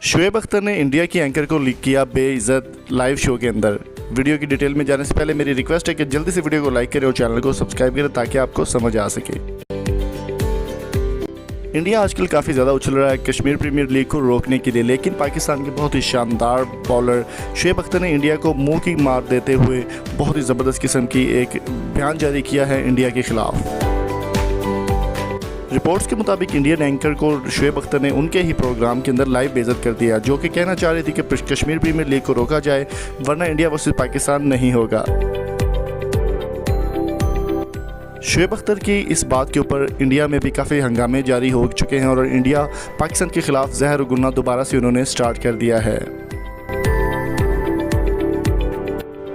शुएब अख्तर ने इंडिया की एंकर को लीक किया बेइज्जत लाइव शो के अंदर। वीडियो की डिटेल में जाने से पहले मेरी रिक्वेस्ट है कि जल्दी से वीडियो को लाइक करें और चैनल को सब्सक्राइब करें ताकि आपको समझ आ सके। इंडिया आजकल काफ़ी ज़्यादा उछल रहा है कश्मीर प्रीमियर लीग को रोकने के लिए, लेकिन पाकिस्तान के बहुत ही शानदार बॉलर शुएब अख्तर ने इंडिया को मुंह की मार देते हुए बहुत ही ज़बरदस्त किस्म की एक बयान जारी किया है इंडिया के खिलाफ। रिपोर्ट्स के मुताबिक इंडियन एंकर को शुएब अख्तर ने उनके ही प्रोग्राम के अंदर लाइव बेइज्जत कर दिया, जो कि कहना चाह रही थी कि कश्मीर प्रीमियर लीग को रोका जाए वरना इंडिया वर्सेस पाकिस्तान नहीं होगा। शुएब अख्तर की इस बात के ऊपर इंडिया में भी काफ़ी हंगामे जारी हो चुके हैं और इंडिया पाकिस्तान के खिलाफ जहर गुन्ना दोबारा से उन्होंने स्टार्ट कर दिया है।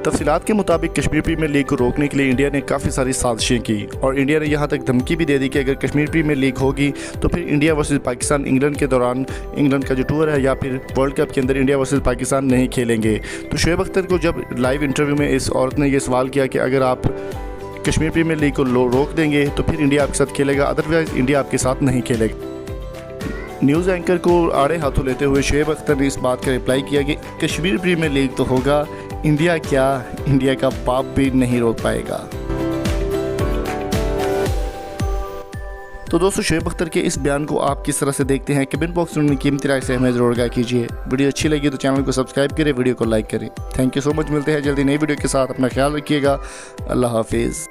तफसीलात के मुताबिक कश्मीर प्रीमियर लीग को रोकने के लिए इंडिया ने काफ़ी सारी साजिशें की और इंडिया ने यहाँ तक धमकी भी दे दी कि अगर कश्मीर प्रीमियर लीग होगी तो फिर इंडिया वर्सेस पाकिस्तान इंग्लैंड के दौरान इंग्लैंड का जो टूर है या फिर वर्ल्ड कप के अंदर इंडिया वर्सेस पाकिस्तान नहीं खेलेंगे। तो शुएब अख्तर को जब लाइव इंटरव्यू में इस औरत ने यह सवाल किया कि अगर आप कश्मीर प्रीमियर लीग को रोक देंगे तो फिर इंडिया आपके साथ खेलेगा, अदरवाइज इंडिया आपके साथ नहीं खेलेगा। न्यूज़ एंकर को आड़े हाथों लेते हुए शुएब अख्तर ने इस बात का रिप्लाई किया कि कश्मीर प्रीमियर लीग तो होगा, इंडिया क्या, इंडिया का बाप भी नहीं रोक पाएगा। तो दोस्तों, शुएब अख्तर के इस बयान को आप किस तरह से देखते हैं? कमेंट बॉक्स में कीमती राय से हमें ज़रूर आगाह कीजिए। वीडियो अच्छी लगी तो चैनल को सब्सक्राइब करें, वीडियो को लाइक करें। Thank you so much. मिलते हैं जल्दी नई वीडियो के साथ। अपना ख्याल रखिएगा। अल्लाह हाफिज़।